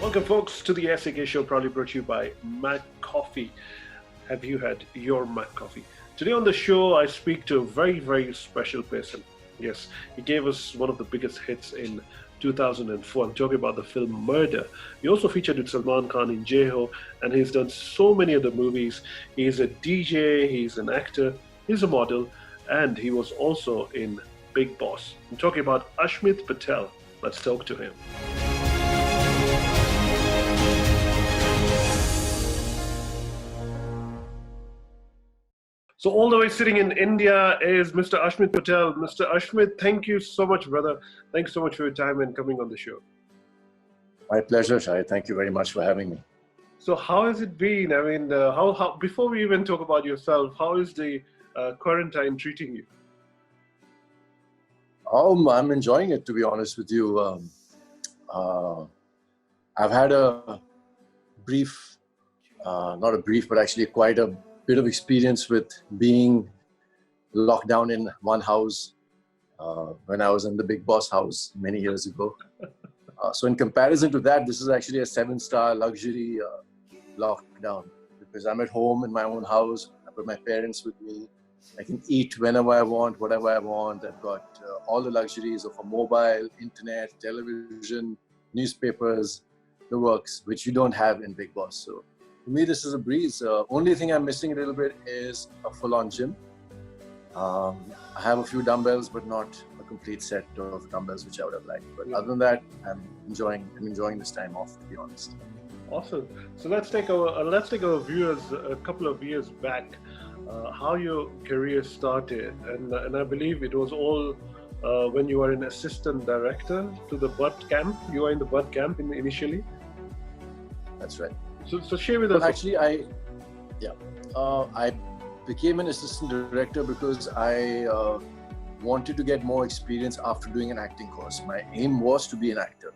Welcome, folks, to the SAK Show, proudly brought to you by MacCoffee. Have you had your MacCoffee? Today on the show, I speak to a very, very special person. Yes, he gave us one of the biggest hits in 2004. I'm talking about the film Murder. He also featured with Salman Khan in Jeho, and he's done so many other movies. He's a DJ, he's an actor, he's a model, and he was also in Big Boss. I'm talking about Ashmit Patel. Let's talk to him. So all the way sitting in India is Mr. Ashmit Patel. Mr. Ashmit, thank you so much, brother. Thanks so much for your time and coming on the show. My pleasure, Shaheed. Thank you very much for having me. So how has it been? I mean, how before we even talk about yourself, how is the quarantine treating you? I'm enjoying it, to be honest with you. I've had a brief, not a brief, but actually quite a bit of experience with being locked down in one house when I was in the Big Boss house many years ago. So in comparison to that, this is actually a 7-star luxury lockdown, because I'm at home in my own house. I've got my parents with me. I can eat whenever I want, whatever I want. I've got all the luxuries of a mobile, internet, television, newspapers, the works, which you don't have in Big Boss. So for me, this is a breeze. Only thing I'm missing a little bit is a full-on gym. I have a few dumbbells, but not a complete set of dumbbells, which I would have liked. But other than that, I'm enjoying this time off, to be honest. Awesome. So let's take our viewers a couple of years back. How your career started, and I believe it was all when you were an assistant director to the Butt camp. You were in the Butt camp initially. That's right. So share with us. Actually, I became an assistant director because I wanted to get more experience after doing an acting course. My aim was to be an actor.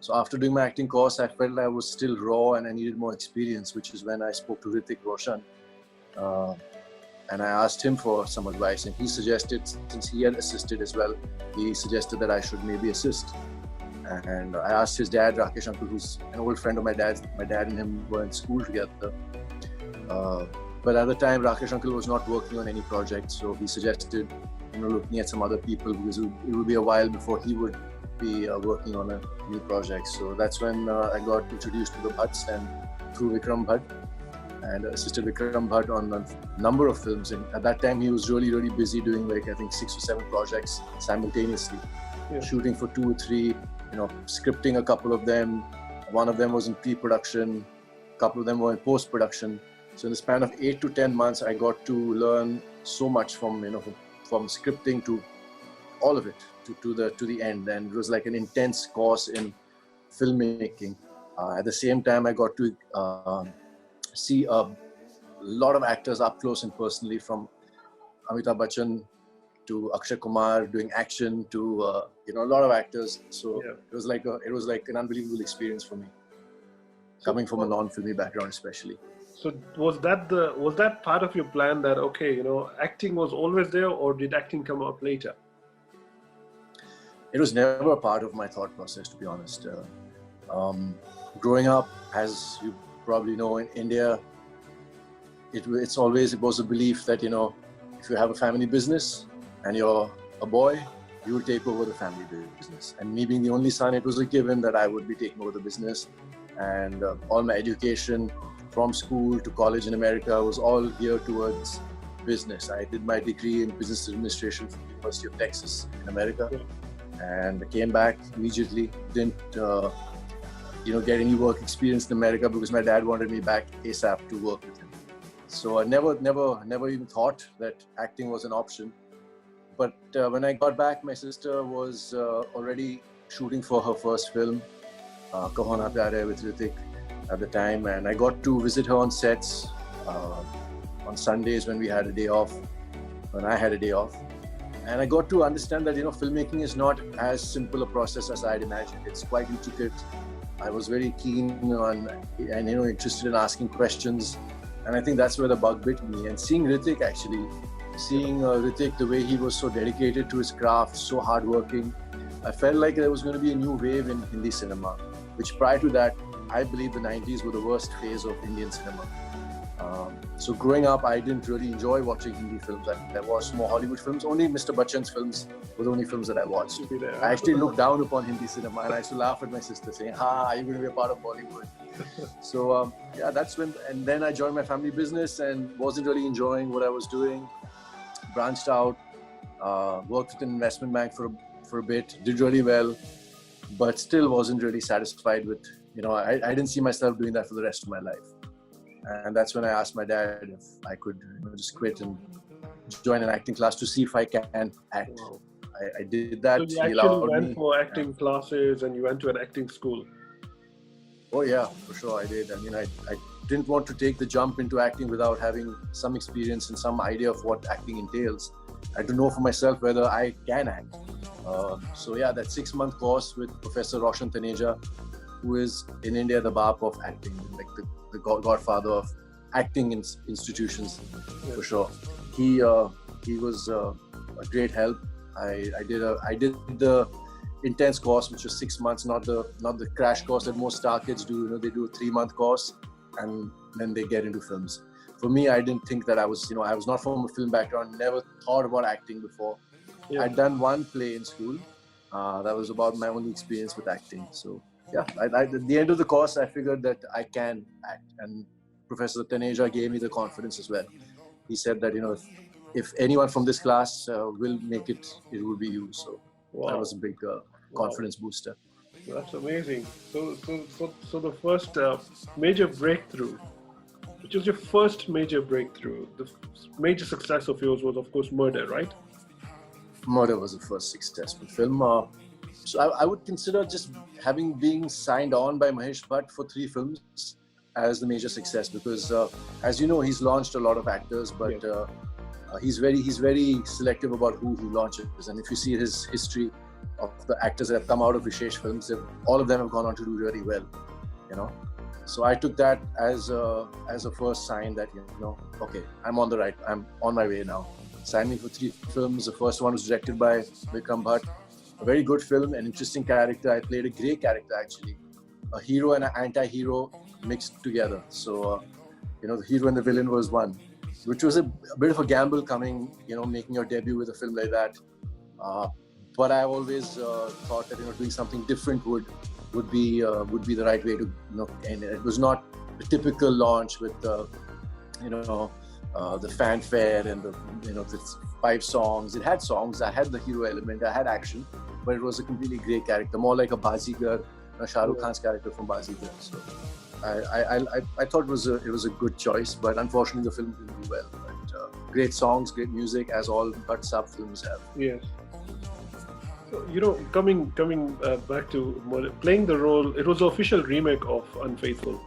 So after doing my acting course, I felt I was still raw and I needed more experience, which is when I spoke to Hrithik Roshan. And I asked him for some advice, and he suggested, since he had assisted as well, he suggested that I should maybe assist. And I asked his dad, Rakesh Uncle, who's an old friend of my dad's. My dad and him were in school together. But at the time, Rakesh Uncle was not working on any project, so he suggested, looking at some other people, because it would be a while before he would be working on a new project. So that's when I got introduced to the Bhatts, and through Vikram Bhatt, and assisted Vikram Bhatt on a number of films. And at that time, he was really, really busy doing I think 6 or 7 projects simultaneously, shooting for 2 or 3, scripting a couple of them. One of them was in pre-production, a couple of them were in post-production. So in the span of 8 to 10 months, I got to learn so much from scripting to all of it, to the end. And it was like an intense course in filmmaking. At the same time, I got to see a lot of actors up close and personally, from Amitabh Bachchan to Akshay Kumar doing action to a lot of actors. So it was like an unbelievable experience for me, coming from a non-filmy background especially. So was that part of your plan that acting was always there, or did acting come up later? It was never a part of my thought process, to be honest. Growing up, as you probably know, in India, it was a belief that if you have a family business and you're a boy, you will take over the family business. And me being the only son, it was a given that I would be taking over the business. And all my education, from school to college in America, was all geared towards business. I did my degree in business administration from the University of Texas in America, and I came back immediately. Didn't get any work experience in America because my dad wanted me back ASAP to work with him. So I never even thought that acting was an option. But when I got back, my sister was already shooting for her first film, Kaho Na Pyar Hai, with Hrithik at the time. And I got to visit her on sets on Sundays when we had a day off, when I had a day off. And I got to understand that, filmmaking is not as simple a process as I'd imagined. It's quite intricate. I was very keen on and interested in asking questions, and I think that's where the bug bit me. And seeing Hrithik, the way he was so dedicated to his craft, so hardworking, I felt like there was going to be a new wave in Hindi cinema, which prior to that I believe the 90s were the worst phase of Indian cinema. So growing up, I didn't really enjoy watching Hindi films. I watched more Hollywood films. Only Mr. Bachchan's films were the only films that I watched. I actually looked down upon Hindi cinema, and I used to laugh at my sister saying, "Ha, you're going to be a part of Bollywood." So yeah, that's when. And then I joined my family business and wasn't really enjoying what I was doing. Branched out, worked with an investment bank for a bit. Did really well, but still wasn't really satisfied with. I didn't see myself doing that for the rest of my life. And that's when I asked my dad if I could just quit and join an acting class to see if I can act. Wow. I did that. So you actually went for acting classes and you went to an acting school. Oh yeah, for sure I did. I mean, I didn't want to take the jump into acting without having some experience and some idea of what acting entails. I had to know for myself whether I can act. So yeah, that 6-month course with Professor Roshan Taneja, who is in India the Baap of acting, like the godfather of acting institutions, for sure. He was a great help. I did the intense course, which was 6 months, not the crash course that most star kids do. They do a 3-month course and then they get into films. For me, I didn't think that I was not from a film background. Never thought about acting before. Yeah. I'd done one play in school. That was about my only experience with acting. So yeah, at the end of the course, I figured that I can act, and Professor Taneja gave me the confidence as well. He said that if anyone from this class will make it, it will be you. So wow. That was a big confidence booster. That's amazing. So the first major breakthrough, which was your first major breakthrough, the major success of yours was of course Murder, right? Murder was the first successful film. So I would consider just being signed on by Mahesh Bhatt for 3 films as the major success, because as you know, he's launched a lot of actors, but he's very selective about who he launches. And if you see his history of the actors that have come out of Vishesh films, all of them have gone on to do really well. So I took that as a first sign that okay, I'm on my way now. Signed me for 3 films. The first one was directed by Vikram Bhatt. A very good film, an interesting character. I played a great character actually, a hero and an anti-hero mixed together. So the hero and the villain was one, which was a bit of a gamble making your debut with a film like that. But I always thought that doing something different would be the right way to end it. It was not a typical launch with the fanfare and the 5 songs. It had songs. I had the hero element. I had action, but it was a completely great character, more like a Bazigar, Shah Rukh Khan's character from Bazigar. So I thought it was a good choice, but unfortunately the film didn't do well. But great songs, great music, as all Bhatt sub films have. Yes. So, coming back to playing the role, it was the official remake of Unfaithful,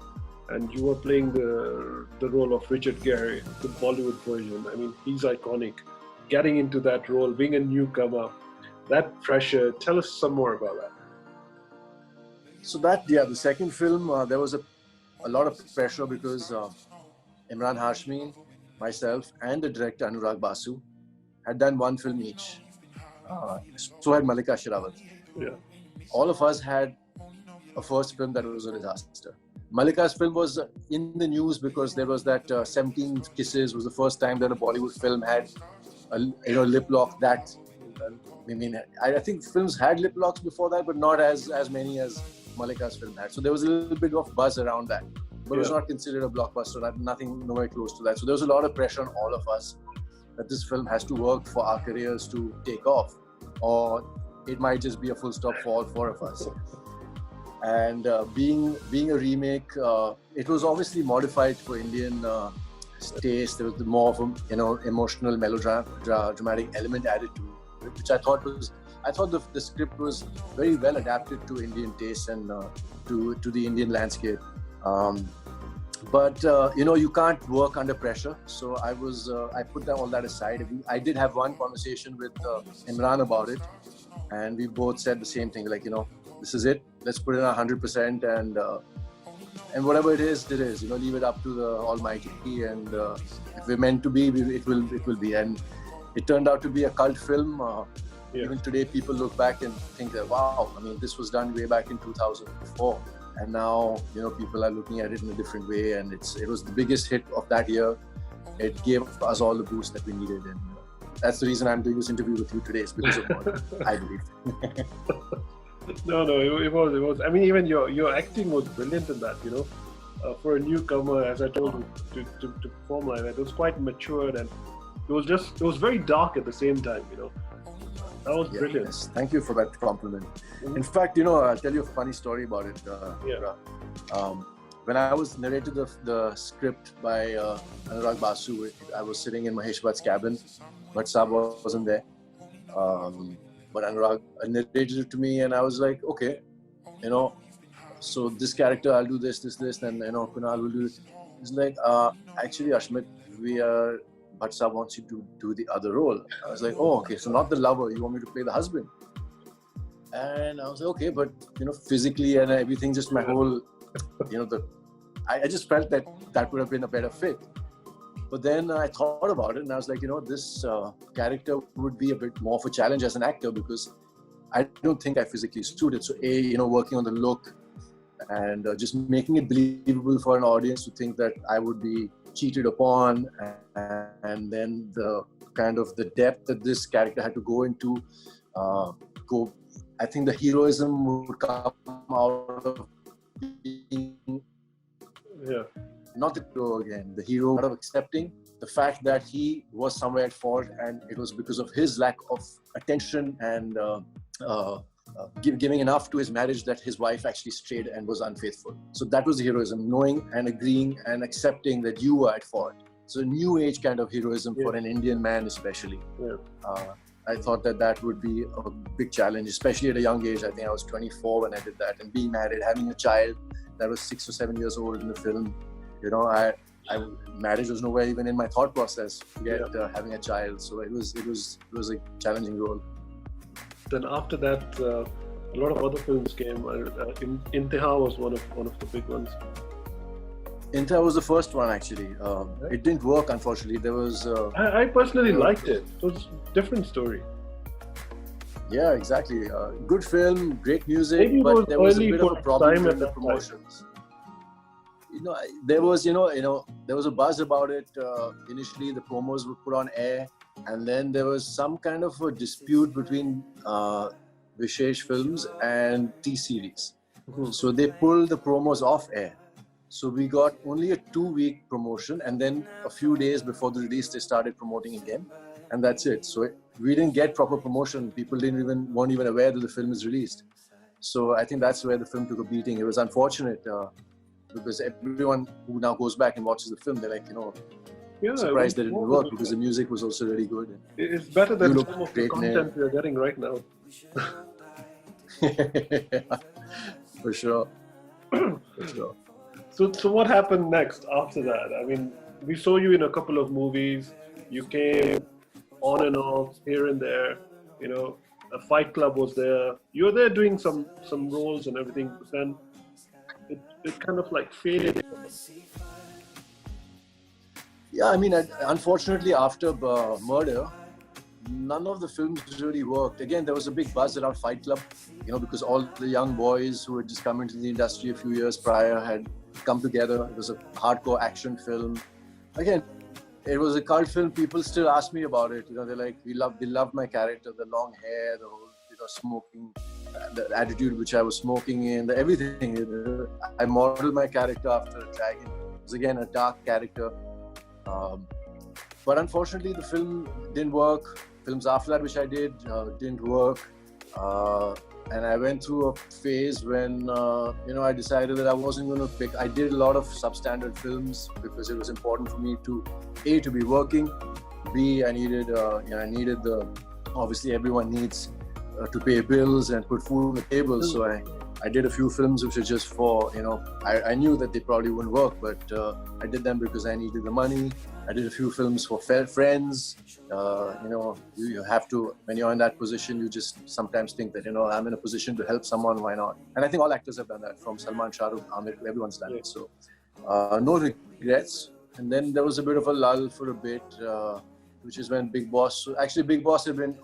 and you were playing the role of Richard Gere, the Bollywood version. I mean, he's iconic. Getting into that role, being a newcomer, that pressure. Tell us some more about that. So the second film, there was a lot of pressure because Imran Hashmi, myself, and the director Anurag Basu had done 1 film each. So had Malika Sherawat. Yeah. All of us had a first film that was a disaster. Malika's film was in the news because there was that 17 Kisses was the first time that a Bollywood film had a lip lock that. I think films had lip locks before that, but not as many as Malika's film had. So there was a little bit of buzz around that, but it was not considered a blockbuster. Nothing nowhere close to that. So there was a lot of pressure on all of us that this film has to work for our careers to take off, or it might just be a full stop for all 4 of us. And being a remake, it was obviously modified for Indian taste. There was more of a emotional melodramatic element added to it, which I thought the script was very well adapted to Indian taste and to the Indian landscape. But you can't work under pressure. So I put all that aside. I did have one conversation with Imran about it, and we both said the same thing. Like, this is it. Let's put in 100%, and whatever it is, leave it up to the Almighty. And if we're meant to be, it will be. And it turned out to be a cult film. Even today, people look back and think that, wow, this was done way back in 2004. and now people are looking at it in a different way, and it was the biggest hit of that year. It gave us all the boost that we needed, and that's the reason I'm doing this interview with you today. It's because of Murder, I believe. No, it was. I mean, even your acting was brilliant in that. For a newcomer, as I told you, to perform like that, it was quite matured, and it was very dark at the same time. That was brilliant. Yes, thank you for that compliment. In fact, I'll tell you a funny story about it. When I was narrated the script by Anurag Basu, I was sitting in Mahesh Bhatt's cabin, but Saab wasn't there. But Anurag narrated it to me, and I was like, okay, so this character, I'll do this, and Kunal will do it. He's like, actually, Ashmit, Bhatt Saab wants you to do the other role. I was like, oh, okay, so not the lover, you want me to play the husband? And I was like, okay, but physically and everything, just my whole, I just felt that would have been a better fit. But then I thought about it, and I was like, this character would be a bit more of a challenge as an actor, because I don't think I physically suited. So working on the look and just making it believable for an audience to think that I would be cheated upon, and then the kind of the depth that this character had to go into, I think the heroism would come out of being not the hero again, the hero out of accepting the fact that he was somewhere at fault, and it was because of his lack of attention and giving enough to his marriage that his wife actually strayed and was unfaithful. So that was the heroism, knowing and agreeing and accepting that you were at fault. So a new age kind of heroism for an Indian man especially. I thought that would be a big challenge, especially at a young age. I think I was 24 when I did that, and being married, having a child that was 6 or 7 years old in the film. Marriage was nowhere even in my thought process, yet having a child. So it was a challenging role. Then after that, a lot of other films came. Intiha was one of the big ones. Intiha was the first one, actually. It didn't work, unfortunately. There was. I personally liked it. It was a different story. Yeah, exactly. Good film, great music, but there was a bit of a problem with the promotions. There was, there was a buzz about it. Initially, the promos were put on air, and then there was some kind of a dispute between Vishesh Films and T-Series. So they pulled the promos off air. So we got only a 2-week promotion, and then a few days before the release, they started promoting again, and that's it. So we didn't get proper promotion. People weren't even aware that the film is released. So I think that's where the film took a beating. It was unfortunate. Because everyone who now goes back and watches the film, they're like, surprised that it didn't work, because the music was also really good. It's better than some of the content we're getting right now. For sure. So what happened next after that? I mean, we saw you in a couple of movies. You came on and off, here and there. A Fight Club was there. You were there doing some roles and everything, but then it kind of like faded. Yeah, I mean, unfortunately, after Murder, none of the films really worked. Again, there was a big buzz around Fight Club, because all the young boys who had just come into the industry a few years prior had come together. It was a hardcore action film. Again, it was a cult film. People still ask me about it. They're like, they loved my character, the long hair, the whole, smoking, the attitude which I was smoking in, everything. I modeled my character after a dragon. It was again a dark character. But unfortunately, the film didn't work. Films after that, which I did, didn't work. And I went through a phase when, I decided that I wasn't going to pick. I did a lot of substandard films because it was important for me to, A, to be working, B, I needed obviously everyone needs to pay bills and put food on the table. So I did a few films which are just for, I knew that they probably wouldn't work, but I did them because I needed the money. I did a few films for friends. You have to, when you're in that position, you just sometimes think that, I'm in a position to help someone, why not? And I think all actors have done that, from Salman, Shah Rukh, Amir, everyone's done it. So no regrets. And then there was a bit of a lull for a bit, which is when Big Boss had been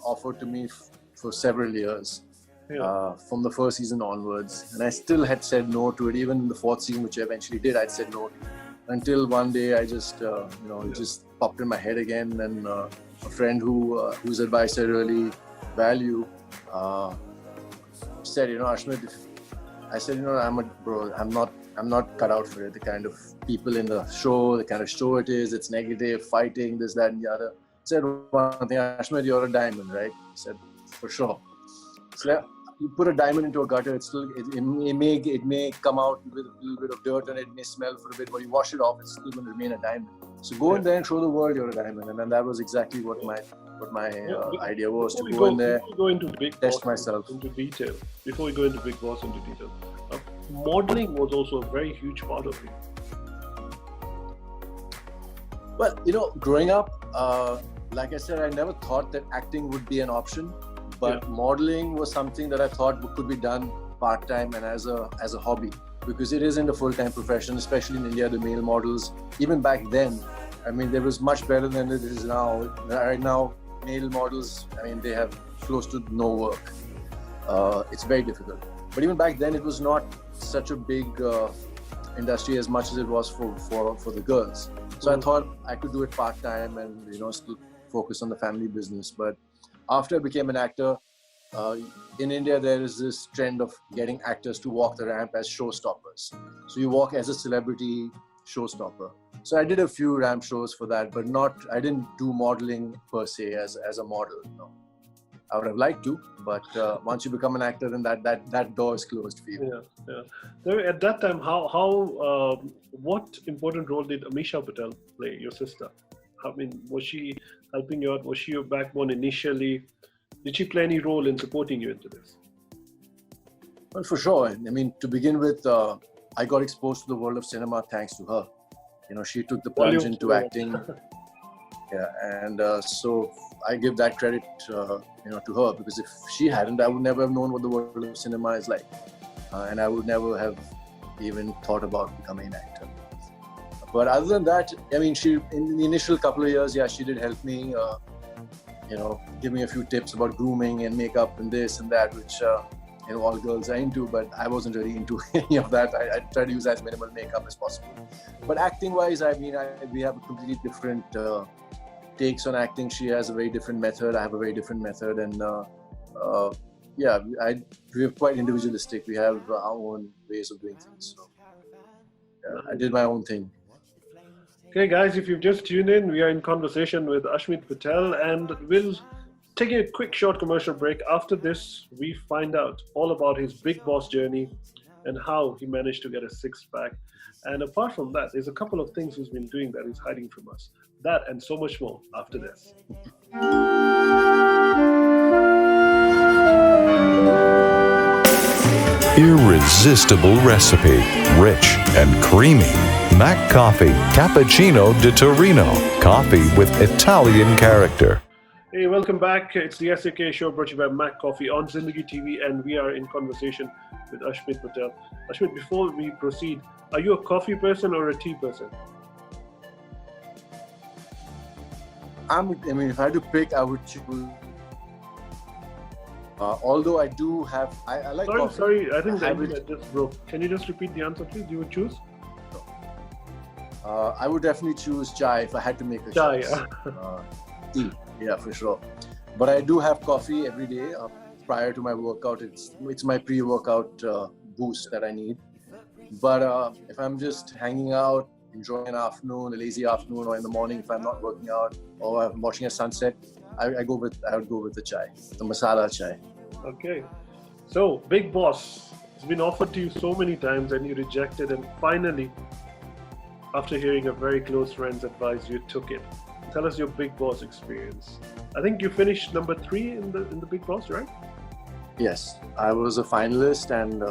offered to me for several years. from the first season onwards. And I still had said no to it. Even in the fourth season, which I eventually did, I'd said no to it. Until one day I just, it just popped in my head again. And a friend whose advice I really value said, Ashmit, I said, I'm not cut out for it. The kind of people in the show, the kind of show it is, it's negative, fighting, this, that, and the other. I said one thing, Ashmit, you're a diamond, right? I said, for sure. So you put a diamond into a gutter, it may come out with a little bit of dirt and it may smell for a bit, but you wash it off, it's still going to remain a diamond. So go in there and show the world you're a diamond. And then that was exactly what my idea was, to go in there, test myself. Into detail, before we go into Big Boss into detail, modeling was also a very huge part of it. Well, growing up, like I said, I never thought that acting would be an option, but modeling was something that I thought could be done part-time and as a hobby, because it isn't a full-time profession, especially in India. The male models, even back then, I mean, there was much better than it is now. Right now, male models, I mean, they have close to no work. It's very difficult. But even back then, it was not such a big industry as much as it was for the girls. So I thought I could do it part-time and, still focus on the family business. But after I became an actor, in India, there is this trend of getting actors to walk the ramp as showstoppers. So you walk as a celebrity showstopper. So I did a few ramp shows for that, but I didn't do modeling per se as a model. I would have liked to, but once you become an actor, then that door is closed for you. Yeah. So at that time, what important role did Amisha Patel play, your sister? I mean, was she helping you out? Was she your backbone initially? Did she play any role in supporting you into this? Well, for sure. I mean, to begin with, I got exposed to the world of cinema thanks to her. She took the plunge into acting. And so I give that credit, to her, because if she hadn't, I would never have known what the world of cinema is like, and I would never have even thought about becoming an actor. But other than that, I mean, she in the initial couple of years, she did help me, give me a few tips about grooming and makeup and this and that, which all girls are into, but I wasn't really into any of that. I try to use as minimal makeup as possible. But acting-wise, I mean, we have a completely different takes on acting. She has a very different method. I have a very different method, and we're quite individualistic. We have our own ways of doing things. So I did my own thing. Okay, guys, if you've just tuned in, we are in conversation with Ashmit Patel, and we'll take a quick short commercial break. After this, we find out all about his Big Boss journey and how he managed to get a six-pack. And apart from that, there's a couple of things he's been doing that he's hiding from us. That and so much more after this. Irresistible recipe, rich and creamy. MacCoffee Cappuccino di Torino, coffee with Italian character. Hey, welcome back. It's the SAK show brought to you by MacCoffee on Zindagi TV, and we are in conversation with Ashmit Patel. Ashmit, before we proceed, are you a coffee person or a tea person? If I had to pick, I would choose. Although I do have, I like coffee. Sorry, I think the internet just broke. Can you just repeat the answer, please? You would choose? I would definitely choose chai if I had to make a choice. Tea, yeah, for sure. But I do have coffee every day prior to my workout. It's my pre-workout boost that I need. But if I'm just hanging out, enjoying a lazy afternoon, or in the morning if I'm not working out or I'm watching a sunset, I would go with the chai, the masala chai. Okay, so Big Boss has been offered to you so many times and you rejected, and finally, after hearing a very close friend's advice, you took it. Tell us your Big Boss experience. I think you finished number 3 in the Big Boss, right? Yes, I was a finalist and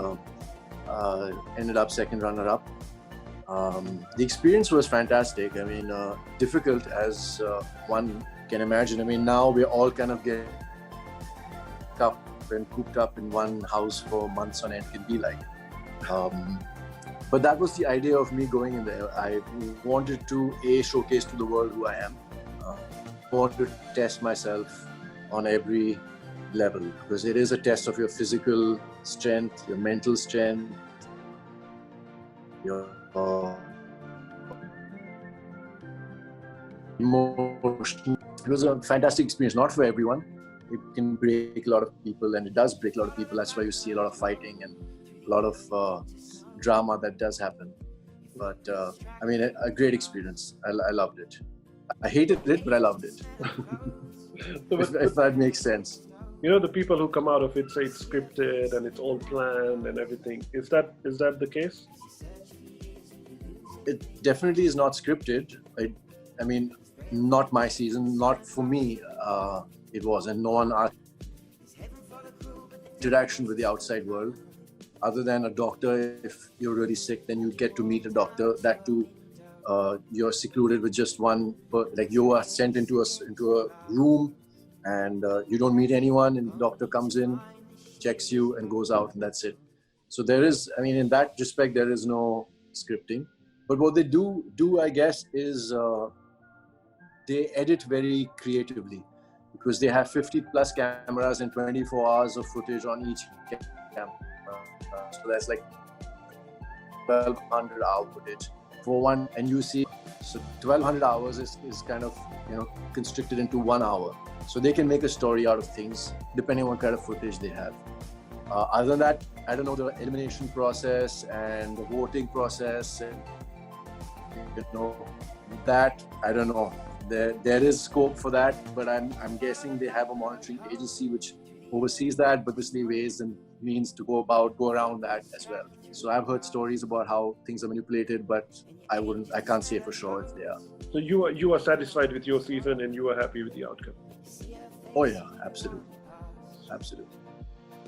ended up second runner-up. The experience was fantastic. I mean, difficult as one can imagine. I mean, now we're all kind of getting up and cooped up in one house for months on end can be like. But that was the idea of me going in there. I wanted to showcase to the world who I am. I wanted to test myself on every level, because it is a test of your physical strength, your mental strength, your emotion. It was a fantastic experience, not for everyone. It can break a lot of people, and it does break a lot of people. That's why you see a lot of fighting and a lot of drama that does happen. But I mean, a great experience. I loved it. I hated it, but I loved it. if that makes sense. You know, the people who come out of it say it's scripted and it's all planned and everything. Is that the case? It definitely is not scripted. I mean, not my season, not for me. It was, and no one asked interaction with the outside world, other than a doctor. If you're really sick, then you get to meet a doctor. That too, you're secluded with just one. Like you are sent into a room, and you don't meet anyone. And the doctor comes in, checks you, and goes out, and that's it. So there is, I mean, in that respect, there is no scripting. But what they do, I guess, is they edit very creatively, because they have 50 plus cameras and 24 hours of footage on each camera. So that's like 1,200 hour footage for one, and you see, so 1,200 hours is kind of, constricted into 1 hour. So they can make a story out of things depending on what kind of footage they have. Other than that, I don't know the elimination process and the voting process, and that I don't know. There is scope for that, but I'm guessing they have a monitoring agency which oversees that, but obviously ways and means to go around that as well. So I've heard stories about how things are manipulated, but I can't say for sure if they are. So you are satisfied with your season and you are happy with the outcome? Oh yeah, absolutely.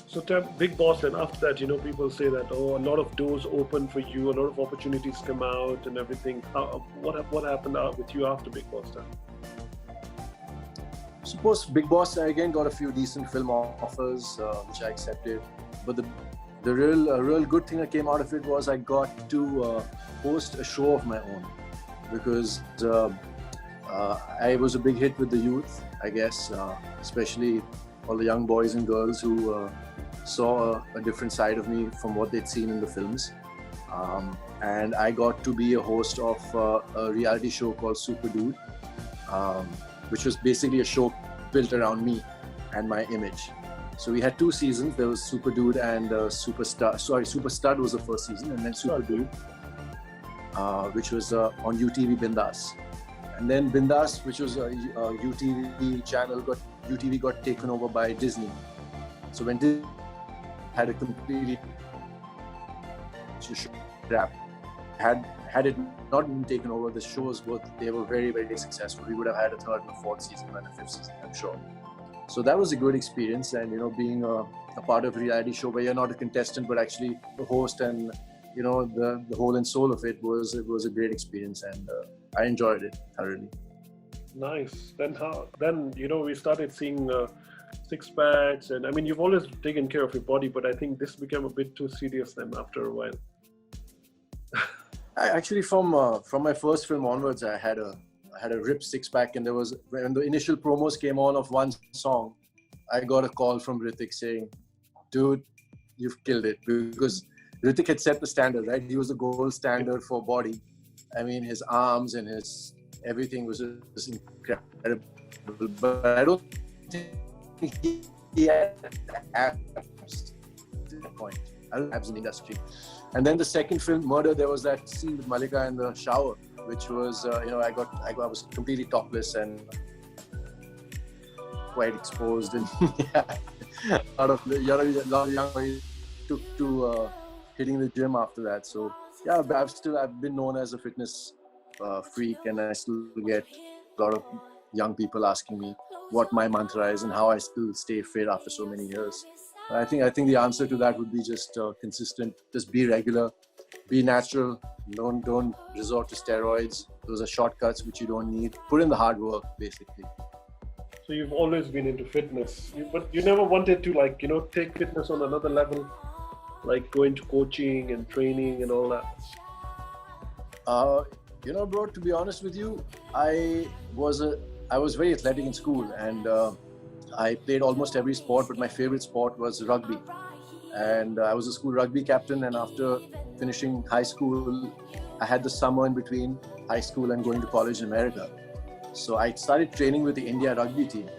So Big Boss, and after that, people say that, a lot of doors open for you, a lot of opportunities come out and everything. What happened with you after Big Boss then? Suppose Big Boss, I again got a few decent film offers, which I accepted. But the real good thing that came out of it was I got to host a show of my own, because I was a big hit with the youth, I guess, especially all the young boys and girls who saw a different side of me from what they'd seen in the films. And I got to be a host of a reality show called Super Dude, which was basically a show built around me and my image. So we had 2 seasons. There was Super Dude and Super Stud was the first season, and then Super Dude, which was on UTV Bindas. And then Bindas, which was a UTV channel, UTV got taken over by Disney. So when Disney had a completely rap, had it not been taken over, the shows they were very, very successful. We would have had a 3rd and a 4th season and a 5th season, I'm sure. So that was a good experience, and being a part of a reality show where you're not a contestant but actually the host, and the whole and soul of it was a great experience, and I enjoyed it thoroughly. Nice. Then we started seeing six packs, and I mean you've always taken care of your body, but I think this became a bit too serious then after a while. I actually from my first film onwards, I had a ripped 6-pack, and when the initial promos came on of one song, I got a call from Hrithik saying, "Dude, you've killed it," because Hrithik had set the standard, right? He was the gold standard for body. I mean, his arms and his everything was just incredible. But I don't think he had abs at that point. I don't have abs in the industry. And then the second film, Murder, there was that scene with Malika in the shower, which was, I was completely topless and quite exposed, and a lot of young boys took to hitting the gym after that. So yeah, I've been known as a fitness freak, and I still get a lot of young people asking me what my mantra is and how I still stay fit after so many years. I think the answer to that would be just consistent. Just be regular, be natural. Don't resort to steroids. Those are shortcuts which you don't need. Put in the hard work, basically. So you've always been into fitness, but you never wanted to take fitness on another level, like go into coaching and training and all that. Bro, to be honest with you, I was very athletic in school, and I played almost every sport, but my favorite sport was rugby. And I was a school rugby captain. And after finishing high school, I had the summer in between high school and going to college in America. So I started training with the India rugby team.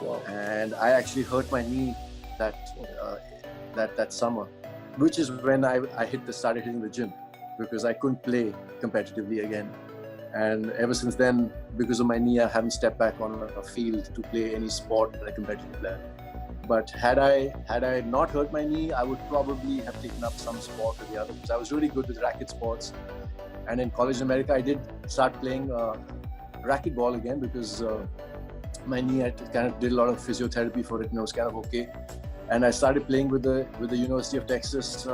Wow. And I actually hurt my knee that summer, which is when I started hitting the gym, because I couldn't play competitively again. And ever since then, because of my knee, I haven't stepped back on a field to play any sport at a competitive level. But had I not hurt my knee, I would probably have taken up some sport or the other, because I was really good with racket sports. And in college in America, I did start playing racquetball again, because my knee, I kind of did a lot of physiotherapy for it, and it was kind of okay. And I started playing with the University of Texas,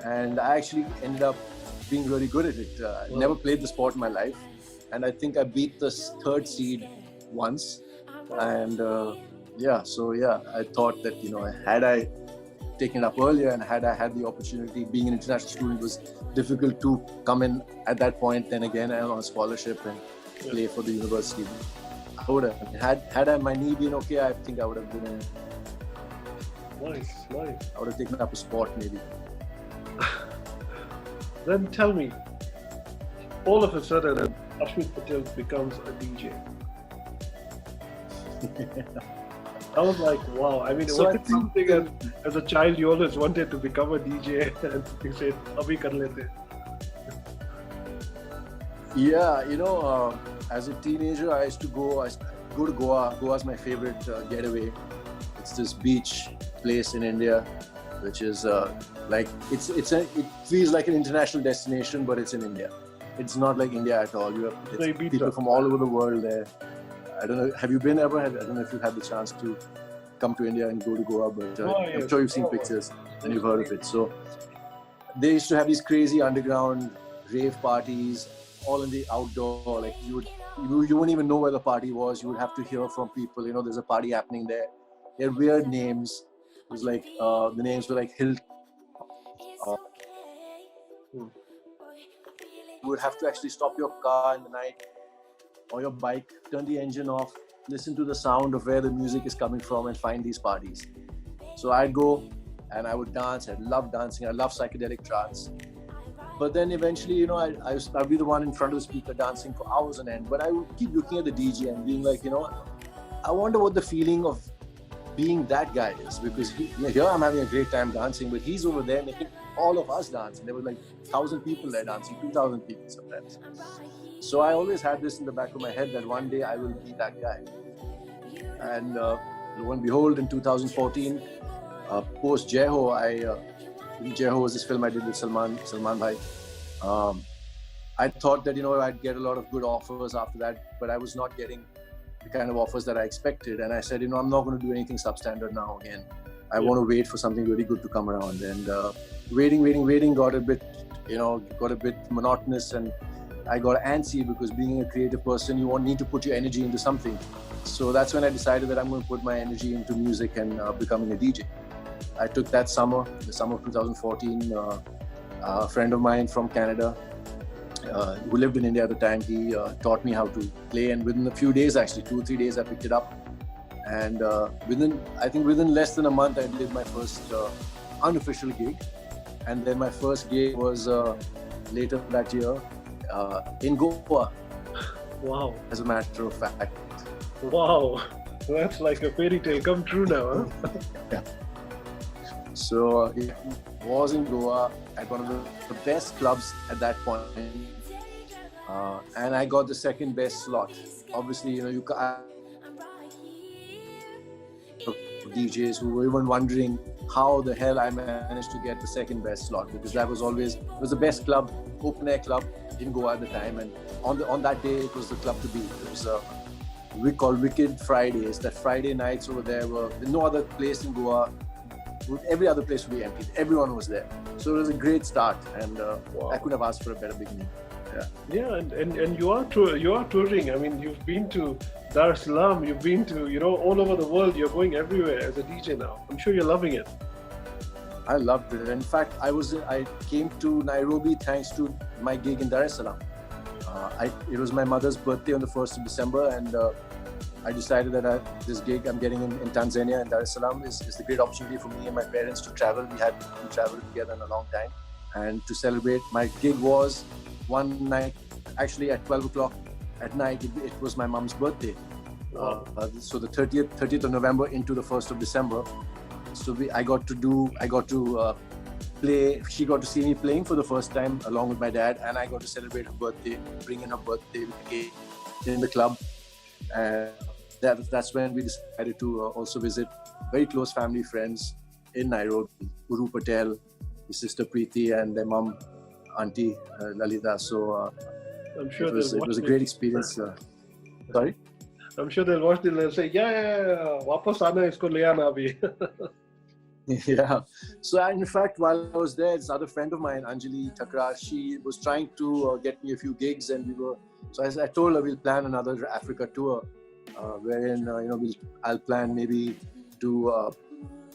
and I actually ended up being really good at it. I never played the sport in my life, and I think I beat the third seed once. And I thought that, had I taken it up earlier and had I had the opportunity, being an international student was difficult to come in at that point. Then again, I'm on a scholarship and play for the university. I would have had my knee been okay, I think I would have been. Nice. I would have taken up a sport maybe. Then tell me, all of a sudden, Ashmit Patel becomes a DJ. I was like, wow. I mean, was it something as a child you always wanted to become a DJ, and you said, "Abhi kar lete." Yeah, as a teenager, I used to go to Goa. Goa is my favorite getaway. It's this beach place in India, which is it feels like an international destination, but it's in India. It's not like India at all. You have people from all over the world there. I don't know. Have you been ever? I don't know if you've had the chance to come to India and go to Goa, but I'm sure you've seen pictures and you've heard of it. So they used to have these crazy underground rave parties, all in the outdoor. Like you wouldn't even know where the party was. You would have to hear from people. There's a party happening there. They had weird names. It was like the names were like Hill. You would have to actually stop your car in the night or your bike, turn the engine off, listen to the sound of where the music is coming from, and find these parties. So I'd go and I would dance. I love dancing. I love psychedelic trance. But then eventually, I'd be the one in front of the speaker dancing for hours on end. But I would keep looking at the DJ and being like, I wonder what the feeling of being that guy is, because here I'm having a great time dancing, but he's over there making all of us dance. And there were like 1,000 people there dancing, 2,000 people sometimes. So I always had this in the back of my head that one day I will be that guy. And lo and behold, in 2014, post Jai Ho, Jai Ho was this film I did with Salman Bhai. I thought that, I'd get a lot of good offers after that, but I was not getting the kind of offers that I expected. And I said, I'm not going to do anything substandard now again. I want to wait for something really good to come around. And waiting got a bit monotonous, and I got antsy, because being a creative person, you need to put your energy into something. So that's when I decided that I'm going to put my energy into music and becoming a DJ. I took that summer, the summer of 2014, a friend of mine from Canada, who lived in India at the time, he taught me how to play, and within a few days, actually 2 or 3 days, I picked it up. And within less than a month, I did my first unofficial gig. And then my first gig was later that year in Goa. Wow. As a matter of fact. Wow. That's like a fairy tale come true now, huh? Yeah. So it was in Goa at one of the best clubs at that point. And I got the second best slot. Obviously, you DJs who were even wondering how the hell I managed to get the second best slot, because it was the best club, open air club in Goa at the time, and on that day it was the club to beat. It was we called Wicked Fridays. That Friday nights over there were no other place in Goa. Every other place would be empty. Everyone was there, so it was a great start, and I couldn't have asked for a better beginning. Yeah, and you are touring. I mean, you've been to Dar es Salaam, you've been to all over the world. You're going everywhere as a DJ now. I'm sure you're loving it. I loved it. In fact, I came to Nairobi thanks to my gig in Dar es Salaam. It was my mother's birthday on the 1st of December, and I decided that this gig I'm getting in Tanzania, in Dar es Salaam, is a great opportunity for me and my parents to travel. We hadn't traveled together in a long time. And to celebrate, my gig was one night, actually at 12 o'clock at night. It was my mom's birthday. So the 30th of November into the 1st of December. So I got to play. She got to see me playing for the first time along with my dad, and I got to celebrate her birthday, bring in her birthday cake in the club. And that's when we decided to also visit very close family friends in Nairobi, Ashmit Patel, his sister Preeti, and their mom, Auntie Lalita. So I'm sure it was a great experience. Sorry? I'm sure they'll watch it and say, yeah, wapas aana hai, isko le aana abhi. Yeah. So in fact, while I was there, this other friend of mine, Anjali Thakrar, she was trying to get me a few gigs, and so I told her we'll plan another Africa tour, wherein I'll plan maybe to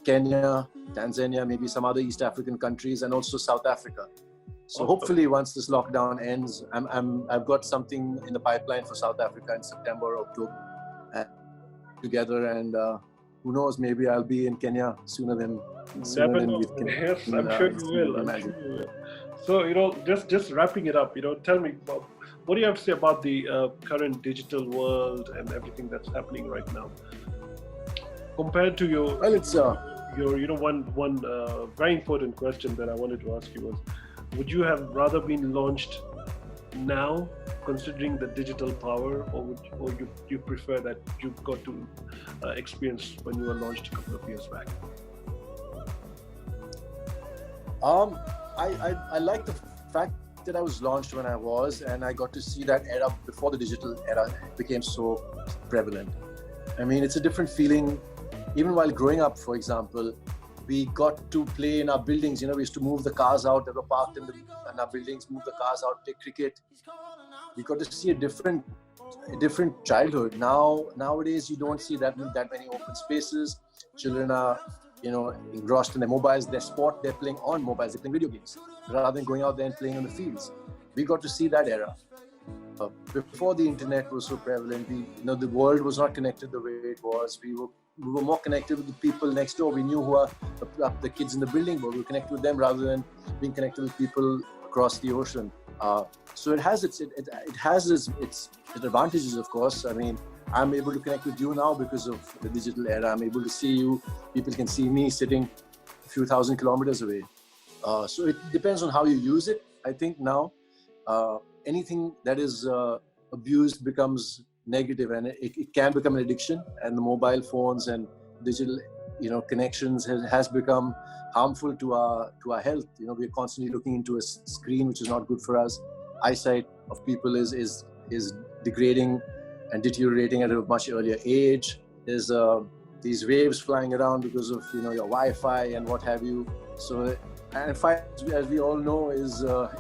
Kenya, Tanzania, maybe some other East African countries, and also South Africa. So hopefully, once this lockdown ends, I've got something in the pipeline for South Africa in September or October together, and who knows, maybe I'll be in Kenya sooner than Yes, we I'm sure you will. So, just wrapping it up, tell me, what do you have to say about the current digital world and everything that's happening right now? Compared to your, well, it's one very important question that I wanted to ask you was, would you have rather been launched now, considering the digital power, or you prefer that you got to experience when you were launched a couple of years back? I like the fact that I was launched when I was, and I got to see that era before the digital era became so prevalent. I mean, it's a different feeling. Even while growing up, for example, we got to play in our buildings. We used to move the cars out that were parked in our buildings, move the cars out, play cricket. We got to see a different childhood. Nowadays, you don't see that many open spaces. Children are, engrossed in their mobiles, they're playing on mobiles, they're playing video games, rather than going out there and playing on the fields. We got to see that era. Before the internet was so prevalent, the world was not connected the way it was. We were more connected with the people next door. We knew who are the kids in the building, but we were connected with them rather than being connected with people across the ocean. So it has its advantages, of course. I mean, I'm able to connect with you now because of the digital era. I'm able to see you. People can see me sitting a few thousand kilometers away. So it depends on how you use it. I think now anything that is abused becomes negative, and it can become an addiction. And the mobile phones and digital, connections has become harmful to our health. We're constantly looking into a screen, which is not good for us. Eyesight of people is degrading and deteriorating at a much earlier age. There's these waves flying around because of your Wi-Fi and what have you. So, and 5G, as we all know, is a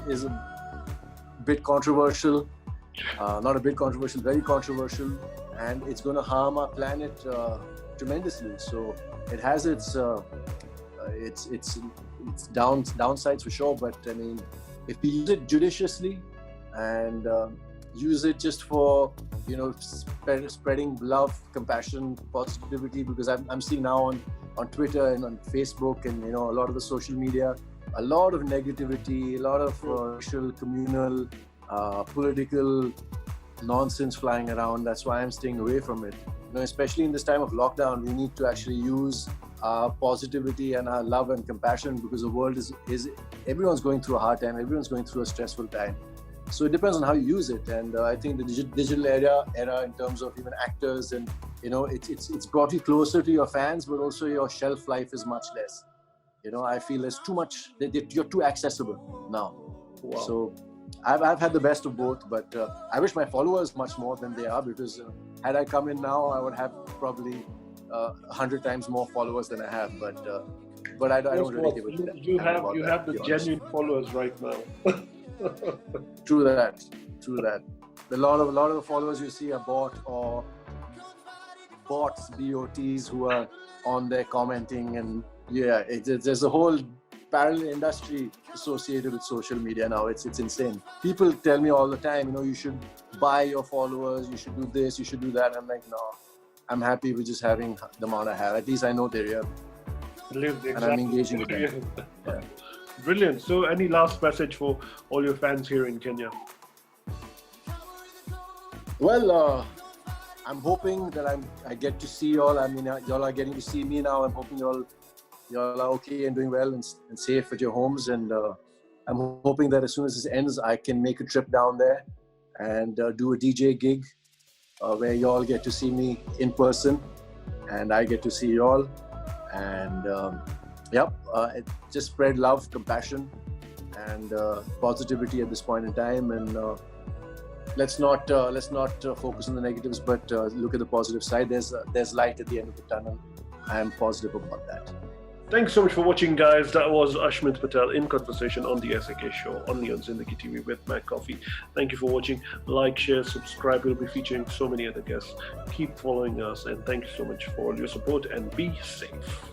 bit controversial. Not a bit controversial, very controversial, and it's going to harm our planet tremendously. So it has its downsides for sure. But I mean, if we use it judiciously and use it just for spreading love, compassion, positivity, because I'm seeing now on Twitter and on Facebook and a lot of the social media, a lot of negativity, a lot of racial, communal, political nonsense flying around. That's why I'm staying away from it. Especially in this time of lockdown, we need to actually use our positivity and our love and compassion, because the world is everyone's going through a hard time, everyone's going through a stressful time. So it depends on how you use it, and I think the digital era in terms of even actors, and it's brought you closer to your fans, but also your shelf life is much less. I feel there's too much. You're too accessible now. Wow. So I've had the best of both, but I wish my followers much more than they are, because had I come in now, I would have probably 100 times more followers than I have. But I don't really give a damn. You have the genuine followers right now. True that. A lot of the followers you see are bots, BOTs, who are on there commenting, and there's a whole parallel industry associated with social media now. It's insane. People tell me all the time, you should buy your followers, you should do this, you should do that. I'm like, no, I'm happy with just having the amount I have. At least I know they're real. Exactly. And I'm engaging with them. Yeah. Brilliant. So any last message for all your fans here in Kenya? Well, I'm hoping that I get to see y'all. I mean, y'all are getting to see me now. I'm hoping y'all are okay and doing well and safe at your homes. And I'm hoping that as soon as this ends, I can make a trip down there and do a DJ gig where y'all get to see me in person and I get to see y'all. And just spread love, compassion, and positivity at this point in time. And let's not focus on the negatives, but look at the positive side. There's light at the end of the tunnel. I am positive about that. Thanks so much for watching, guys. That was Ashmit Patel in conversation on the SAK show, only on Zindagi TV with MacCoffee. Thank you for watching. Like, share, subscribe. We'll be featuring so many other guests. Keep following us, and thank you so much for all your support, and be safe.